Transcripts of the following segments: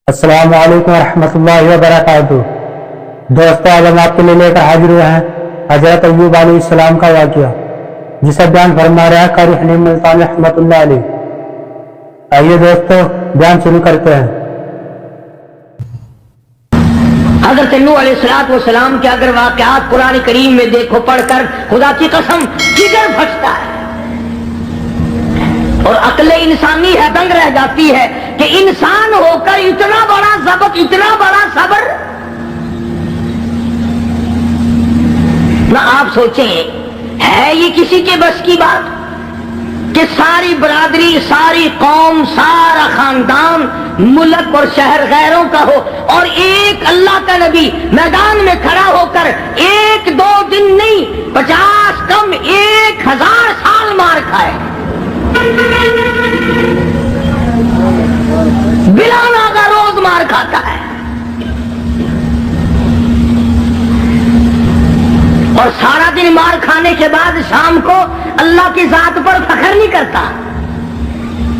السلام علیکم ورحمۃ اللہ وبرکاتہ۔ دوستو، آج ہم آپ کے لیے لے کر حاضر ہوئے ہیں حضرت ایوب علیہ السلام کا واقعہ، جسے بیان فرما رہا ہے قاری حلیم ملتانی رحمۃ اللہ علیہ۔ آئیے دوستو بیان شروع کرتے ہیں۔ حضرت نوح علیہ السلام کے اگر واقعات قرآن کریم میں دیکھو پڑھ کر، خدا کی قسم جگر پھٹتا ہے اور عقل انسانی ہے دنگ رہ جاتی ہے کہ انسان ہو کر اتنا بڑا ضبط، اتنا بڑا صبر نہ۔ آپ سوچیں، ہے یہ کسی کے بس کی بات کہ ساری برادری، ساری قوم، سارا خاندان، ملک اور شہر غیروں کا ہو اور ایک اللہ کا نبی میدان میں کھڑا ہو کر ایک دو دن نہیں، 50 کم 1000 سال مار کھائے، بلا ناغہ روز مار کھاتا ہے، اور سارا دن مار کھانے کے بعد شام کو اللہ کی ذات پر فخر نہیں کرتا۔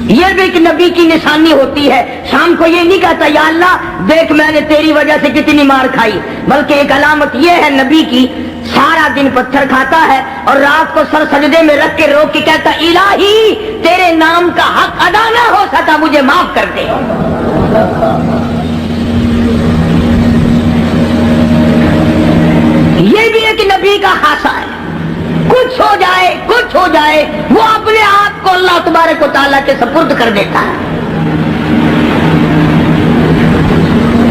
یہ بھی ایک نبی کی نشانی ہوتی ہے، شام کو یہ نہیں کہتا یا اللہ دیکھ میں نے تیری وجہ سے کتنی مار کھائی، بلکہ ایک علامت یہ ہے نبی کی، سارا دن پتھر کھاتا ہے اور رات کو سر سجدے میں رکھ کے رو کے کہتا الہی تیرے نام کا حق ادا نہ ہو سکا، مجھے معاف کر دے۔ یہ بھی ایک نبی کا خاصہ ہے، کچھ ہو جائے وہ اپنے آپ کو اللہ تبارک و تعالیٰ کے سپرد کر دیتا ہے۔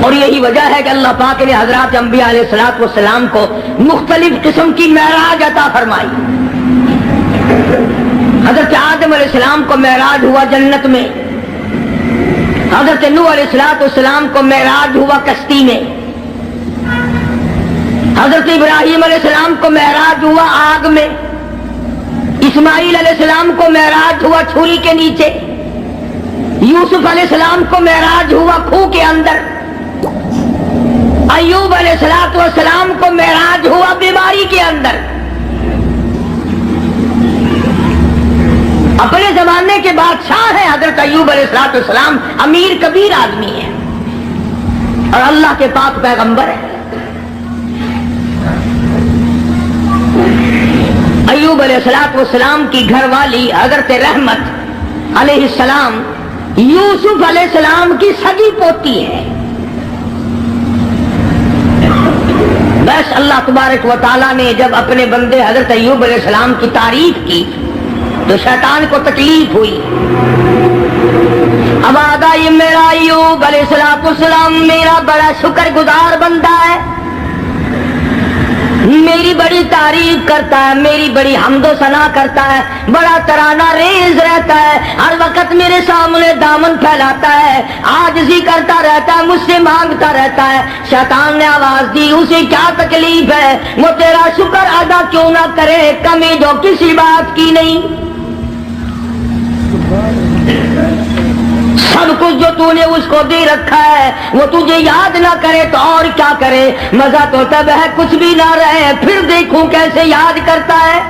اور یہی وجہ ہے کہ اللہ پاک نے حضرات انبیاء علیہ السلام کو مختلف قسم کی معراج عطا فرمائی۔ حضرت آدم علیہ السلام کو معراج ہوا جنت میں، حضرت نوح علیہ السلام کو معراج ہوا کشتی میں، حضرت ابراہیم علیہ السلام کو معراج ہوا آگ میں، اسماعیل علیہ السلام کو معراج ہوا چھری کے نیچے، یوسف علیہ السلام کو معراج ہوا کھو کے اندر، ایوب علیہ السلام کو معراج ہوا بیماری کے اندر۔ اپنے زمانے کے بادشاہ ہیں حضرت ایوب علیہ السلام، امیر کبیر آدمی ہے اور اللہ کے پاک پیغمبر ہے۔ ایوب علیہ السلام کی گھر والی حضرت رحمت علیہ السلام یوسف علیہ السلام کی سگی پوتی ہے۔ بس اللہ تبارک و تعالیٰ نے جب اپنے بندے حضرت ایوب علیہ السلام کی تعریف کی تو شیطان کو تکلیف ہوئی۔ اب آدھا یہ میرا ایوب علیہ السلام میرا بڑا شکر گزار بندہ ہے، میری بڑی تعریف کرتا ہے، میری بڑی حمد و ثنا کرتا ہے، بڑا ترانہ ریز رہتا ہے، ہر وقت میرے سامنے دامن پھیلاتا ہے، عاجزی کرتا رہتا ہے، مجھ سے مانگتا رہتا ہے۔ شیطان نے آواز دی اسے کیا تکلیف ہے، وہ تیرا شکر ادا کیوں نہ کرے، کمی جو کسی بات کی نہیں، سب کچھ جو تو نے اس کو دے رکھا ہے وہ تجھے یاد نہ کرے تو اور کیا کرے، مزہ تو تب ہے کچھ بھی نہ رہے، پھر دیکھوں کیسے یاد کرتا ہے۔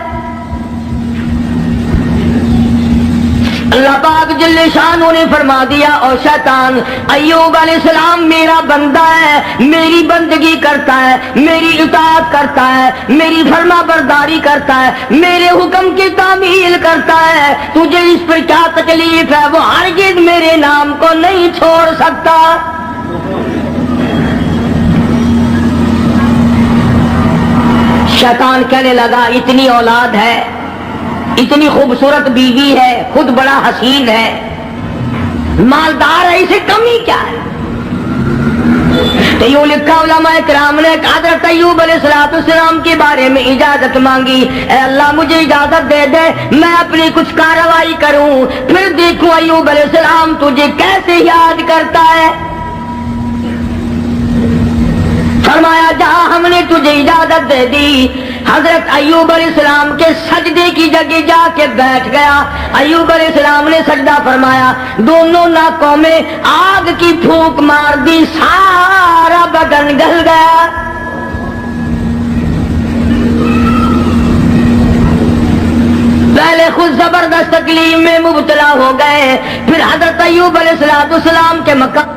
اللہ پاک جل شانہ نے فرما دیا، اور شیطان ایوب علیہ السلام میرا بندہ ہے، میری بندگی کرتا ہے، میری اطاعت کرتا ہے، میری فرما برداری کرتا ہے، میرے حکم کی تعمیل کرتا ہے، تجھے اس پر کیا تکلیف ہے، وہ ہرگز میرے نام کو نہیں چھوڑ سکتا۔ شیطان کہنے لگا اتنی اولاد ہے، اتنی خوبصورت بیوی ہے، خود بڑا حسین ہے، مالدار ہے، اسے کمی کیا ہے؟ تو یوں لکھا علماء کرام نے حضرت ایوب علیہ السلام کے بارے میں اجازت مانگی، اے اللہ مجھے اجازت دے دے میں اپنی کچھ کارروائی کروں، پھر دیکھوں ایوب علیہ السلام تجھے کیسے یاد کرتا ہے۔ فرمایا جہاں ہم نے تجھے اجازت دے دی، حضرت ایوب علیہ السلام کے سجدے کی جگہ جا کے بیٹھ گیا۔ ایوب علیہ السلام نے سجدہ فرمایا، دونوں ناکوں میں آگ کی پھونک مار دی، سارا بدن گل گیا۔ پہلے خود زبردست تکلیف میں مبتلا ہو گئے، پھر حضرت ایوب علیہ السلام کے مقام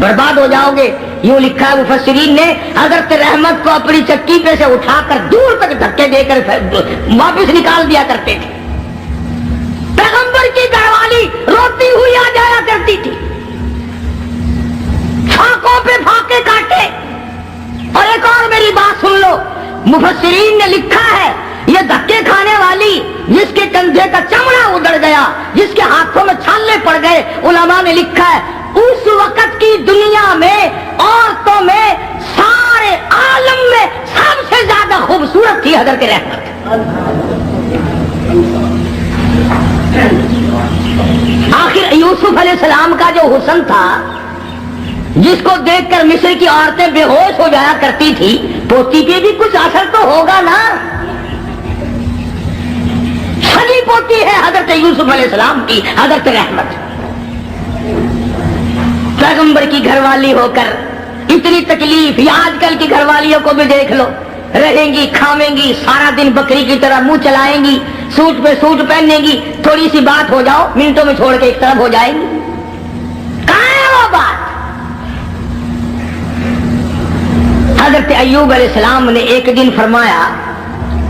برباد ہو جاؤ گے. یوں لکھا ہے مفسرین نے, حضرت رحمت کو اپنی چکی پہ سے اٹھا کر دور تک دھکے دے کر واپس نکال دیا کرتے تھے. پیغمبر کی گھر والی روتی ہوئی آ جایا کرتی تھی, فاقوں پہ پھاقے کاٹے. اور ایک اور میری بات سن لو, مفسرین نے لکھا ہے یہ دھکے کھانے والی جس کے کندھے کا چمڑا اڑ گیا, جس کے ہاتھوں میں چھالے پڑ گئے, علماء نے لکھا ہے اس وقت کی دنیا میں عورتوں میں سارے عالم میں سب سے زیادہ خوبصورت تھی حضرت رحمت. آخر یوسف علیہ السلام کا جو حسن تھا, جس کو دیکھ کر مصر کی عورتیں بے ہوش ہو جایا کرتی تھی, پوتی پہ بھی کچھ اثر تو ہوگا نا. سگی پوتی ہے حضرت یوسف علیہ السلام کی حضرت رحمت. پیغمبر کی گھر والی ہو کر اتنی تکلیف, یا آج کل کی گھر والیوں کو بھی دیکھ لو, رہیں گی, کھاویں گی, سارا دن بکری کی طرح منہ چلائیں گی, سوٹ پہ سوٹ پہننے گی, تھوڑی سی بات ہو جاؤ منٹوں میں چھوڑ کے ایک طرف ہو جائیں گی. کہاں ہے وہ بات؟ حضرت ایوب علیہ السلام نے ایک دن فرمایا,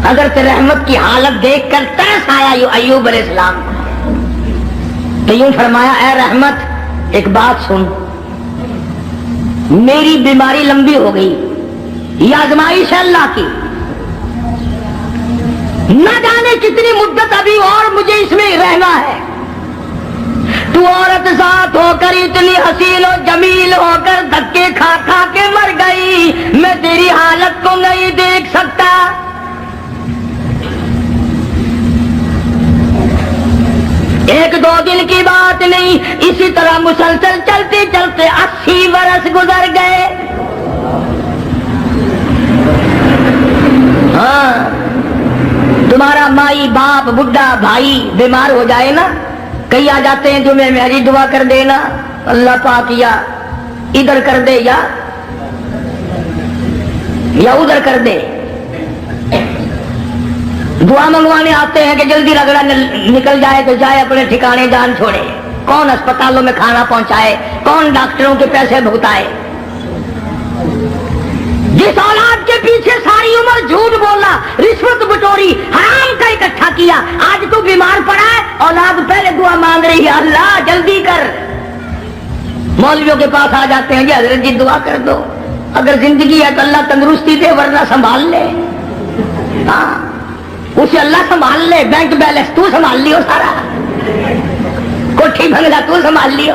حضرت رحمت کی حالت دیکھ کر ترس آیا ایوب علیہ السلام کو, تو یوں فرمایا, اے رحمت ایک بات سن, میری بیماری لمبی ہو گئی, یہ آزمائش ہے اللہ کی, نہ جانے کتنی مدت ابھی اور مجھے اس میں رہنا ہے. تو عورت ذات ہو کر اتنی حسین و جمیل ہو کر دھکے کھا کھا کے مر گئی, میں تیری حالت کو نہیں دیکھ سکتا. ایک دو دن کی بات نہیں, اسی طرح مسلسل چلتے چلتے 80 برس گزر گئے. ہاں, تمہارا مائی باپ بڈھا بھائی بیمار ہو جائے نا, کئی آ جاتے ہیں جمعے میں, حجی دعا کر دینا اللہ پاک, یا ادھر کر دے یا ادھر کر دے. دعا منگوانے آتے ہیں کہ جلدی رگڑا نکل جائے تو جائے اپنے ٹھکانے, جان چھوڑے. کون اسپتالوں میں کھانا پہنچائے, کون ڈاکٹروں کے پیسے بھگتائے. جس اولاد کے پیچھے ساری عمر جھوٹ بولا, رشوت بٹوری, حرام کا اکٹھا کیا, آج تو بیمار پڑا ہے, اولاد پہلے دعا مانگ رہی ہے اللہ جلدی کر. مولویوں کے پاس آ جاتے ہیں, جی حضرت جی دعا کر دو, اگر زندگی ہے تو اللہ تندرستی دے, ورنہ سنبھال لے. ہاں, اسے اللہ سنبھال لے, بینک بیلنس تو سنبھال لیو, سارا کوٹھی بنگلہ تو سنبھال لیو.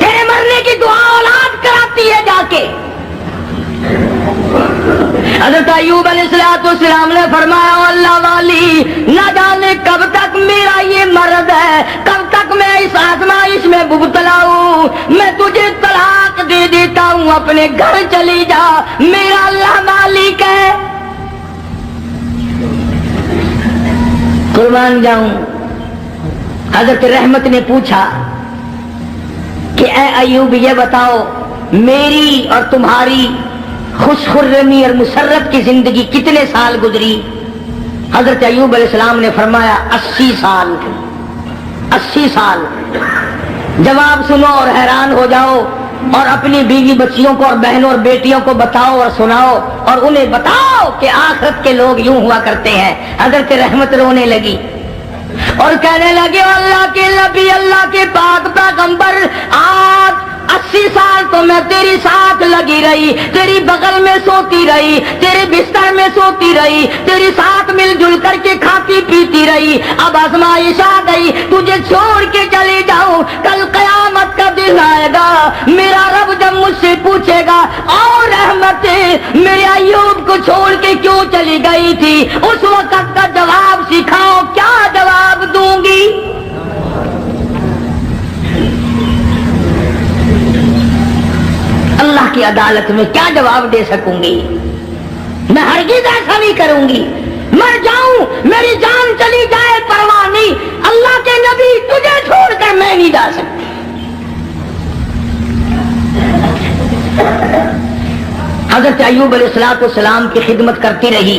تیرے مرنے کی دعا اولاد کراتی ہے جا کے. حضرت ایوب علیہ السلام نے فرمایا, اللہ والی نہ جانے کب تک میرا یہ مرض ہے, کب تک میں اس آزمائش میں مبتلا ہوں. میں تجھے طلاق دے دیتا ہوں, اپنے گھر چلی جا, میرا اللہ مالک ہے. قربان جاؤں. حضرت رحمت نے پوچھا کہ اے ایوب یہ بتاؤ, میری اور تمہاری خوش خرمی اور مسرت کی زندگی کتنے سال گزری؟ حضرت ایوب علیہ السلام نے فرمایا 80 سال. 80 سال. جواب سنو اور حیران ہو جاؤ, اور اپنی بیوی بچیوں کو اور بہنوں اور بیٹیوں کو بتاؤ اور سناؤ, اور انہیں بتاؤ کہ آخرت کے لوگ یوں ہوا کرتے ہیں. حضرت رحمت رونے لگی اور کہنے لگے, اللہ کے نبی, اللہ کے پاک پیغمبر, آج 80 سال تو میں تیری ساتھ لگی رہی, تیری بغل میں سوتی رہی, تیرے بستر میں سوتی رہی, تیری ساتھ مل جل کر کے کھاتی پیتی رہی. اب آزمائش آ گئی, تجھے چھوڑ کے چلی جاؤں, کل قیامت کا دن آئے گا, میرا رب جب مجھ سے پوچھے گا, اور رحمت میرے ایوب کو چھوڑ کے کیوں چلی گئی تھی, اس وقت کا جواب سکھاؤ, کیا جواب دوں گی؟ اللہ کی عدالت میں کیا جواب دے سکوں گی؟ میں ہرگز ایسا نہیں کروں گی. مر جاؤں, میری جان چلی جائے پرواہ نہیں, اللہ کے نبی تجھے چھوڑ کر میں نہیں جا سکتی. حضرت ایوب علیہ السلام کی خدمت کرتی رہی,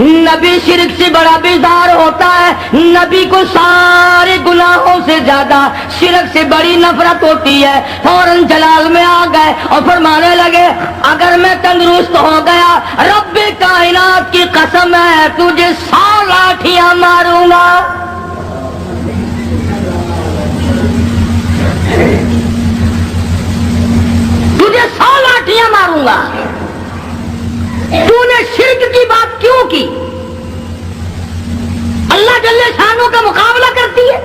نبی شرک سے بڑا بیزار ہوتا ہے، نبی کو سارے گناہوں سے زیادہ شرک سے بڑی نفرت ہوتی ہے۔ فوراً جلال میں آ گئے اور فرمانے لگے اگر میں تندرست ہو گیا رب کائنات کی قسم ہے تجھے 100 لاٹھیاں ماروں گا۔ تجھے 100 لاٹھیاں ماروں گا۔ تو نے شرک کی بات کیوں کی؟ اللہ جل شانہ کا مقابلہ کرتی ہے،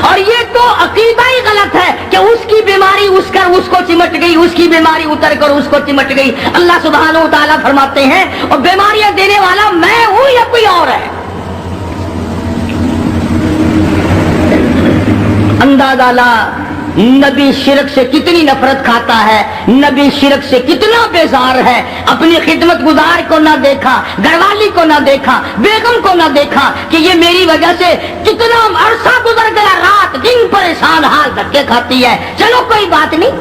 اور یہ تو عقیدہ ہی غلط ہے کہ اس کی بیماری اس کو چمٹ گئی، اس کی بیماری اتر کر اس کو چمٹ گئی۔ اللہ سبحانہ و تعالیٰ فرماتے ہیں اور بیماریاں دینے والا میں ہوں یا کوئی اور ہے؟ اندازہ لا نبی شرک سے کتنی نفرت کھاتا ہے، نبی شرک سے کتنا بیزار ہے۔ اپنی خدمت گزار کو نہ دیکھا، گھر والی کو نہ دیکھا، بیگم کو نہ دیکھا کہ یہ میری وجہ سے کتنا عرصہ گزر گیا، رات دن پریشان حال دھکے کھاتی ہے، چلو کوئی بات نہیں۔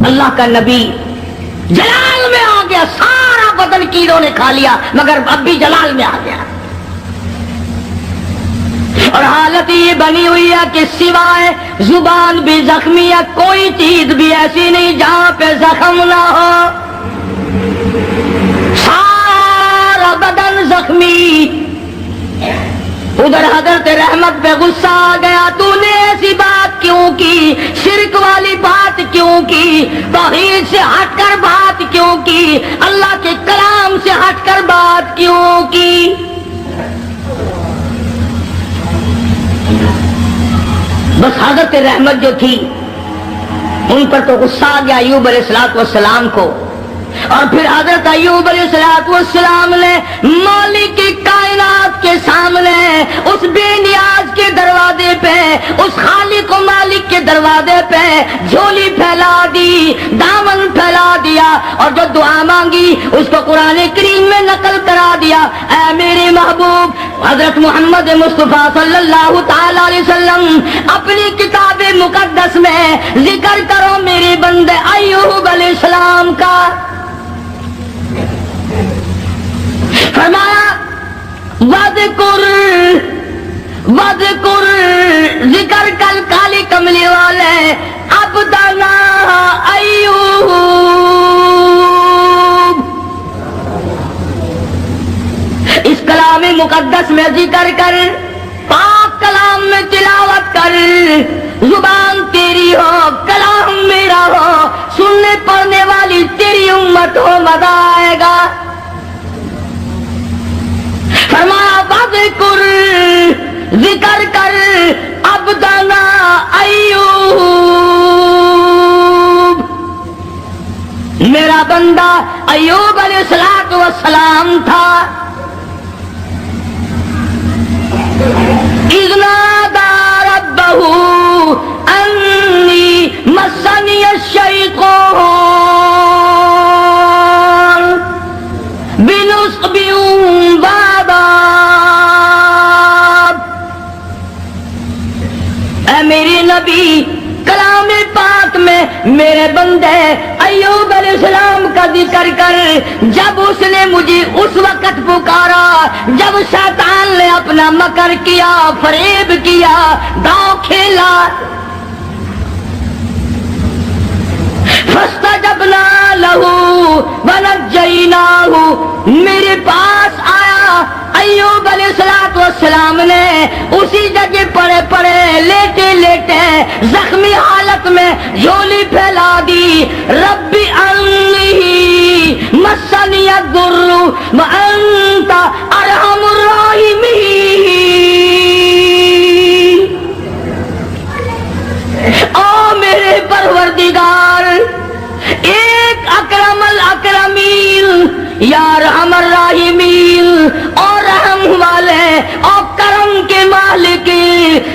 اللہ کا نبی جلال میں آ گیا، سارا بدن کیڑوں نے کھا لیا مگر اب بھی جلال میں آ گیا، اور حالت یہ بنی ہوئی ہے کہ سوائے زبان بھی زخمی ہے، کوئی چیز بھی ایسی نہیں جہاں پہ زخم نہ ہو، سارا بدن زخمی۔ ادھر حضرت رحمت پہ غصہ آ گیا، تو نے ایسی بات کیوں کی، شرک والی بات کیوں کی، توحید سے ہٹ کر بات کیوں کی، اللہ کے کلام سے ہٹ کر بات کیوں کی؟ بس حضرت رحمت جو تھی ان پر تو غصہ آ گیا ایوب علیہ السلام کو، اور پھر حضرت ایوب علیہ السلام نے مالک کائنات کے سامنے اس بے نیاز کے دروازے پہ، اس خالق و مالک کے دروازے پہ جھولی پھیلا دی، دامن پھیلا دیا، اور جو دعا مانگی اس کو قرآن کریم میں نقل کرا دیا۔ اے میرے محبوب حضرت محمد مصطفیٰ صلی اللہ تعالی علیہ وسلم اپنی کتاب مقدس میں ذکر کرو میرے بندے ایوب علیہ السلام کا۔ فرمایا وذکر ذکر کل کالی کملی والے عبدنا ایوب، اس کلام مقدس میں ذکر کر، پاک کلام میں تلاوت کر، زبان تیری ہو کلام میرا ہو، سننے پڑھنے والی تیری امت ہو، مزہ آئے گا۔ فرمایا وذکر ذکر کر عبدنا ایوب، میرا بندہ ایوب علیہ السلام تھا۔ اذ نادى ربه انی مسنی الشیطان بنصب وعذاب۔ اے میرے نبی کلام پاک میں میرے بندے ایوب علیہ السلام کا ذکر کر، جب اس نے مجھے اس وقت پکارا جب شیطان نے اپنا مکر کیا، فریب کیا، داؤ کھیلا۔ فاستجبنا له ونجیناہ، میرے پاس آیا ایوب علیہ السلام نے اسی جگہ پڑے پڑے لیٹے لیٹے زخمی حالت میں جھولی پھیلا دی۔ ربی انی مسنی الضر وانت ارحم الراحمین۔ او میرے پروردگار، ایک اکرم الاکرمین یا رحم الراحمین، اور رحم والے اور کرم کے مالک،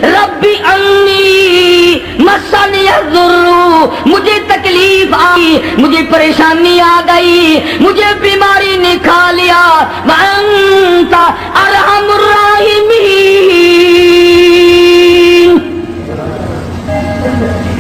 ربی انی مسنی الضر، مجھے تکلیف آئی، مجھے پریشانی آ گئی، مجھے بیماری نے کھا لیا، وانت ارحم الراحمین،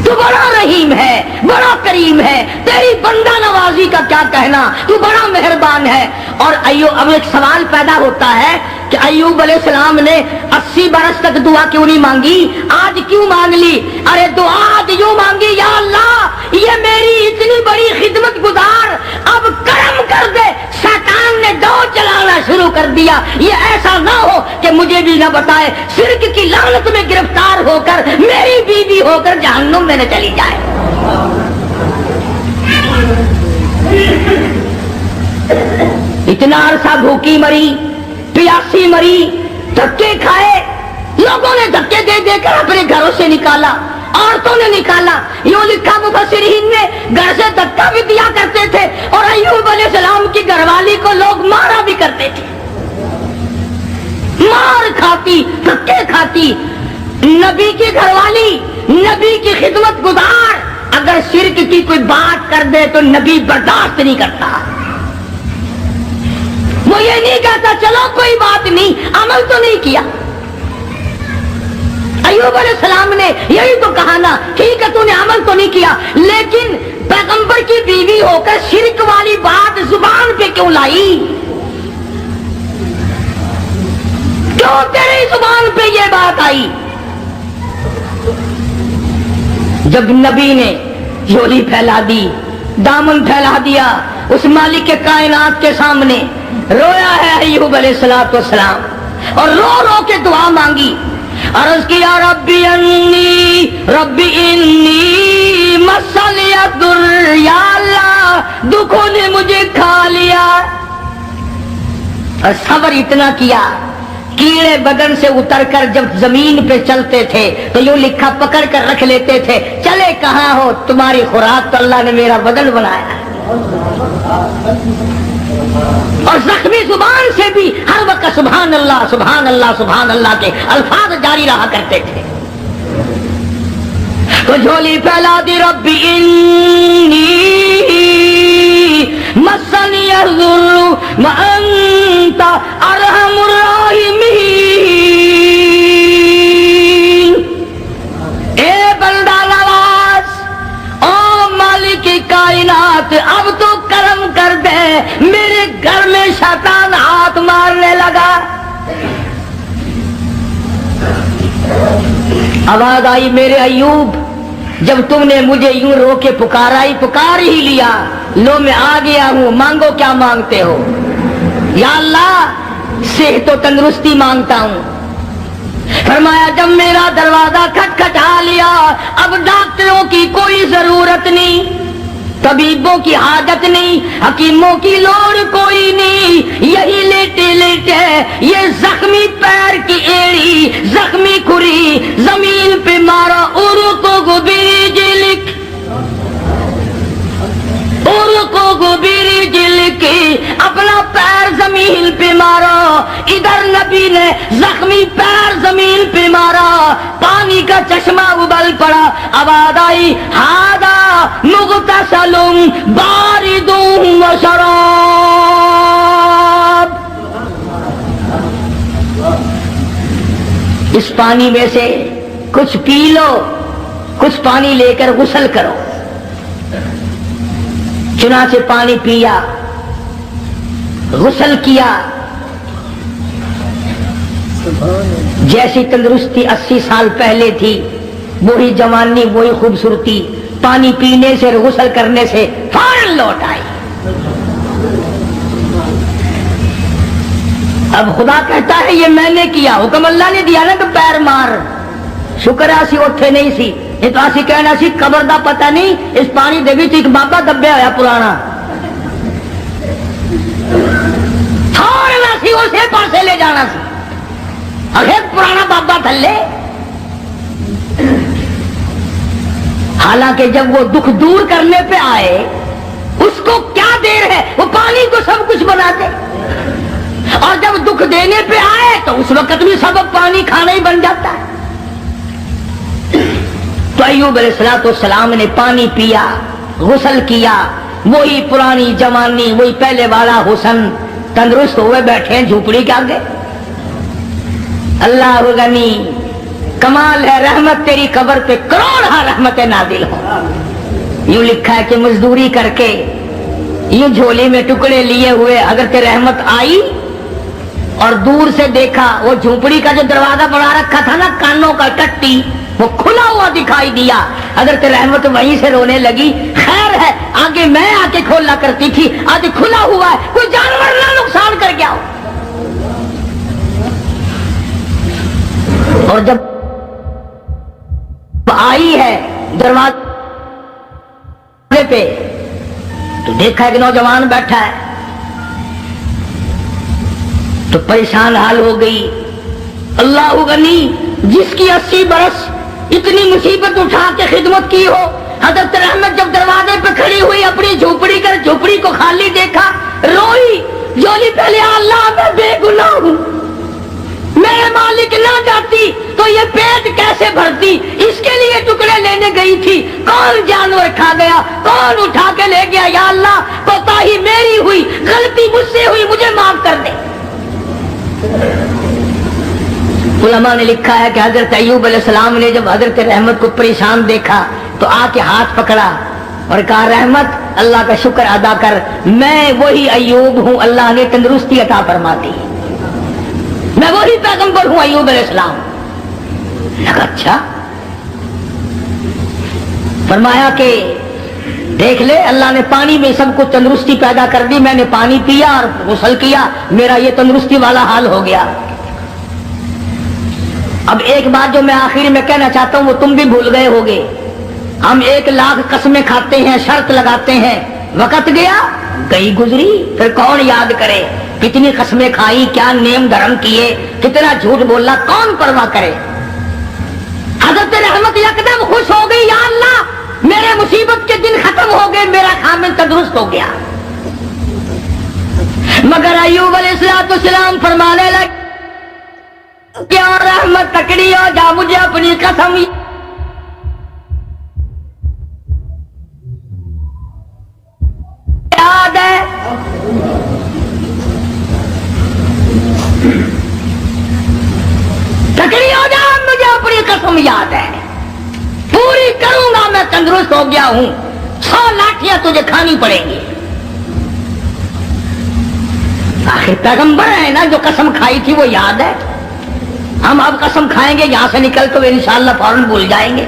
تو بڑا رحیم ہے، بڑا کریم ہے، تیری بندہ نوازی کسی کا کیا کہنا، تو بڑا مہربان ہے۔ اور ایوب، اب ایک سوال پیدا ہوتا ہے کہ ایوب علیہ السلام نے 80 برس تک دعا کیوں نہیں مانگی، آج کیوں مانگ لی؟ ارے دعا آج یوں مانگی، یا اللہ یہ میری اتنی بڑی خدمت گزار اب کرم کر دے، شیطان نے دو چلانا شروع کر دیا، یہ ایسا نہ ہو کہ مجھے بھی نہ بتائے، شرک کی لعنت میں گرفتار ہو کر میری بیوی ہو کر جہنم میں نہ چلی جائے۔ اتنا عرصہ بھوکی مری، پیاسی مری، دھکے کھائے، لوگوں نے دھکے دے دے کر اپنے گھروں سے نکالا، عورتوں نے نکالا۔ یوں لکھا مفسرین نے، گھر سے دھکا بھی دیا کرتے تھے اور ایوب علیہ السلام کی گھر والی کو لوگ مارا بھی کرتے تھے، مار کھاتی، دھکے کھاتی۔ نبی کی گھر والی، نبی کی خدمت گزار اگر شرک کی کوئی بات کر دے تو نبی برداشت نہیں کرتا، وہ یہ نہیں کہتا چلو کوئی بات نہیں، عمل تو نہیں کیا۔ ایوب علیہ السلام نے یہی تو کہا نا، ٹھیک ہے تو نے عمل تو نہیں کیا، لیکن پیغمبر کی بیوی ہو کر شرک والی بات زبان پہ کیوں لائی؟ کیوں تیری زبان پہ یہ بات آئی؟ جب نبی نے جھولی پھیلا دی، دامن پھیلا دیا اس مالک کے کائنات کے سامنے، رویا ہے ایوب علیہ السلام اور رو رو کے دعا مانگی، عرض کیا ربی انی مسنی الضر، یا اللہ دکھوں نے مجھے کھا لیا، اور صبر اتنا کیا، کیڑے بدن سے اتر کر جب زمین پہ چلتے تھے تو یوں لکھا پکڑ کر رکھ لیتے تھے، چلے کہاں ہو تمہاری خوراک تو اللہ نے میرا بدن بنایا۔ اور زخمی زبان سے بھی ہر وقت سبحان اللہ سبحان اللہ سبحان اللہ کے الفاظ جاری رہا کرتے تھے۔ تو جھولی پھیلا دی، ربی انی مسنی الضر وانت ارحم الراحمین، اے بندہ نواز، او مالک کائنات، اب تو کرم کر دے، میرے گھر میں شیطان ہاتھ مارنے لگا۔ آواز آئی، میرے ایوب جب تم نے مجھے یوں رو کے پکار ہی لیا، لو میں آ گیا ہوں، مانگو کیا مانگتے ہو؟ یا اللہ صحت و تندرستی مانگتا ہوں۔ فرمایا جب میرا دروازہ کھٹکھٹا لیا، اب ڈاکٹروں کی کوئی ضرورت نہیں، طبیبوں کی حاجت نہیں، حکیموں کی لوڑ کوئی نہیں، یہی لیٹے لیٹے یہ زخمی پیر کی ایڑی، زخمی کھری زمین پہ مارا، ارکو گبری جلک، ارکو گبری جلک، اپنا پیر زمین پہ مارا، ادھر نبی نے زخمی پیر زمین پہ مارا، پانی کا چشمہ ابل پڑا، آواز آئی ہاذا مغتسل بارد و شراب، اس پانی میں سے کچھ پی لو، کچھ پانی لے کر غسل کرو۔ چنانچہ پانی پیا، غسل کیا، جیسی تندرستی 80 سال پہلے تھی وہی جوانی، وہی خوبصورتی، پانی پینے سے، غسل کرنے سے فوراً لوٹ آئی۔ اب خدا کہتا ہے یہ میں نے کیا، حکم اللہ نے دیا نا کہ پیر مار، شکر اسی اٹھے نہیں سی، یہ تو اسی کہنا سی قبر دا پتہ نہیں، اس پانی دے وچ ایک بابا دبیا ہوا پرانا، فوراً اسی اسے پاسے لے جانا سی، اگر پرانا بابا تھلے۔ حالانکہ جب وہ دکھ دور کرنے پہ آئے، اس کو کیا دیر ہے، وہ پانی کو سب کچھ بنا دے، اور جب دکھ دینے پہ آئے تو اس وقت بھی سبب پانی کھانا ہی بن جاتا ہے۔ تو ایوب علیہ السلام نے پانی پیا، غسل کیا، وہی پرانی جوانی، وہی پہلے والا حسن، تندرست ہوئے بیٹھے ہیں جھوپڑی کے آگے۔ اللہ غنی، کمال ہے، رحمت تیری قبر پہ کروڑ رحمتیں نازل ہوں۔ یوں لکھا ہے کہ مزدوری کر کے یہ جھولی میں ٹکڑے لیے ہوئے حضرت رحمت آئی اور دور سے دیکھا وہ جھونپڑی کا جو دروازہ بنا رکھا تھا نا کانوں کا ٹٹی وہ کھلا ہوا دکھائی دیا. حضرت رحمت وہیں سے رونے لگی. خیر ہے آگے میں آ کے کھولا کرتی تھی, آج کھلا ہوا ہے, کوئی جانور نہ نقصان کر گیا ہو. اور جب آئی ہے دروازے پہ تو دیکھا ایک نوجوان بیٹھا ہے تو پریشان حال ہو گئی. اللہ غنی جس کی 80 برس اتنی مصیبت اٹھا کے خدمت کی ہو. حضرت رحمت جب دروازے پہ کھڑی ہوئی اپنی جھوپڑی کر جھوپڑی کو خالی دیکھا روئی. جولی پہلے اللہ میں بے گناہ ہوں, میرے مالک نہ جاتی تو یہ پیٹ کیسے بھرتی. اس کے لیے ٹکڑے لینے گئی تھی, کون جانور کھا گیا, کون اٹھا کے لے گیا. یا اللہ کوتاہی میری ہوئی, غلطی مجھ سے ہوئی, مجھے معاف کر دے. علماء نے لکھا ہے کہ حضرت ایوب علیہ السلام نے جب حضرت رحمت کو پریشان دیکھا تو آ کے ہاتھ پکڑا اور کہا رحمت اللہ کا شکر ادا کر, میں وہی ایوب ہوں, اللہ نے تندرستی عطا فرما دی, میں وہی پیغمبر ہوں ایوب علیہ السلام. لگا اچھا. فرمایا کہ دیکھ لے اللہ نے پانی میں سب کو تندرستی پیدا کر دی, میں نے پانی پیا اور غسل کیا, میرا یہ تندرستی والا حال ہو گیا. اب ایک بات جو میں آخر میں کہنا چاہتا ہوں وہ تم بھی بھول گئے ہوگے. ہم 1,00,000 قسمیں کھاتے ہیں, شرط لگاتے ہیں, وقت گیا گئی گزری, پھر کون یاد کرے کتنی قسمیں کھائی, کیا نیم دھرم کیے, کتنا جھوٹ بولا, کون پرواہ کرے. حضرت رحمت یکدم خوش ہو گئی, یا اللہ میرے مصیبت کے دن ختم ہو گئے, میرا خامن تندرست ہو گیا. مگر ایوب علیہ السلام فرمانے لگے کیا رحمت تکڑی ہو جا, مجھے اپنی قسم یاد ہے. تکڑی ہو جا, مجھے اپنی قسم یاد ہے, پوری کروں گا, میں تندرست ہو گیا ہوں, 100 لاٹھیاں تجھے کھانی پڑیں گی. آخر پیغمبر ہے نا, جو قسم کھائی تھی وہ یاد ہے. ہم اب قسم کھائیں گے یہاں سے نکل تو انشاءاللہ فوراً بھول جائیں گے.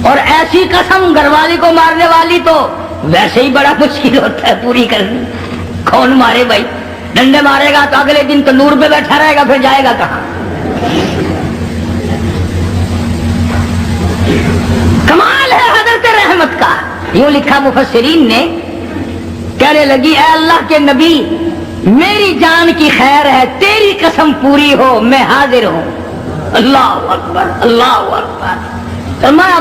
اور ایسی قسم گھر والی کو مارنے والی تو ویسے ہی بڑا مشکل ہوتا ہے پوری کرنی. کون مارے بھائی, ڈنڈے مارے گا تو اگلے دن تندور پہ بیٹھا رہے گا, پھر جائے گا کہاں. کمال ہے حضرت رحمت کا. یوں لکھا مفسرین نے, کہنے لگی اے اللہ کے نبی میری جان کی خیر ہے, تیری قسم پوری ہو, میں حاضر ہوں. اللہ اکبر, اللہ اکبر.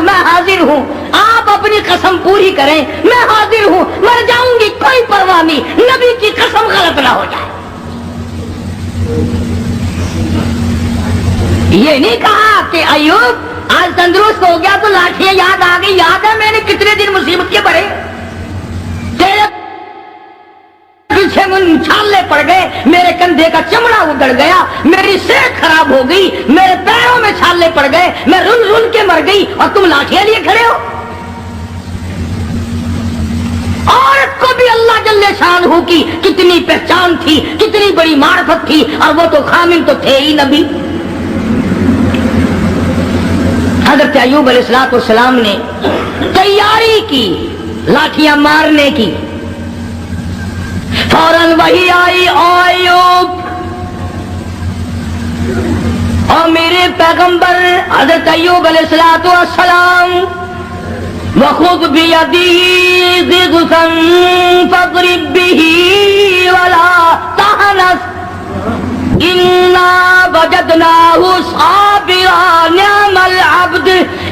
میں حاضر ہوں, آپ اپنی قسم پوری کریں, میں حاضر ہوں, مر جاؤں گی کوئی پرواہ نہیں, نبی کی قسم غلط نہ ہو جائے. یہ نہیں کہا کہ ایوب آج تندرست ہو گیا تو لاٹھیاں یاد آ گئی. یاد ہے میں نے کتنے دن مصیبت کے بڑے, تیرے پیچھے چھالے پڑ گئے, میرے کندھے کا چمڑا اگڑ گیا, میری صحت خراب ہو گئی, میرے پیروں میں چھالے پڑ گئے, میں رن رن کے مر گئی, اور تم لاٹھیاں لیے کھڑے ہو. عورت کو بھی اللہ جل شانہ کی کتنی پہچان تھی, کتنی بڑی معرفت تھی, اور وہ تو خامن تو تھے ہی نبی. حضرت ایوب علیہ السلام نے تیاری کی لاٹھیاں مارنے کی. فوراً وہی آئی, ایوب اور میرے پیغمبر حضرت ایوب علیہ السلام وخذ بیدی ضغثا فاضرب به ولا تحنث انا وجدناه صابرا نعم العبد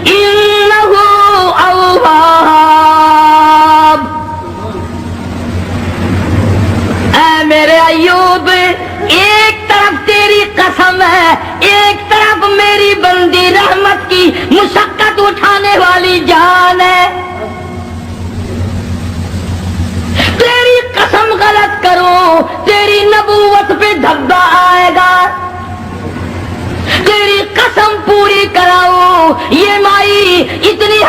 انه اواب. اے میرے ایوب, ایک طرف تیری قسم ہے, ایک طرف میری بندی رحمت کی مشقت اٹھانے والی جان ہے. تیری قسم غلط کرو, تیری نبوت پہ دھبا آئے گا. تیری قسم پوری کراؤ, یہ مائی اتنی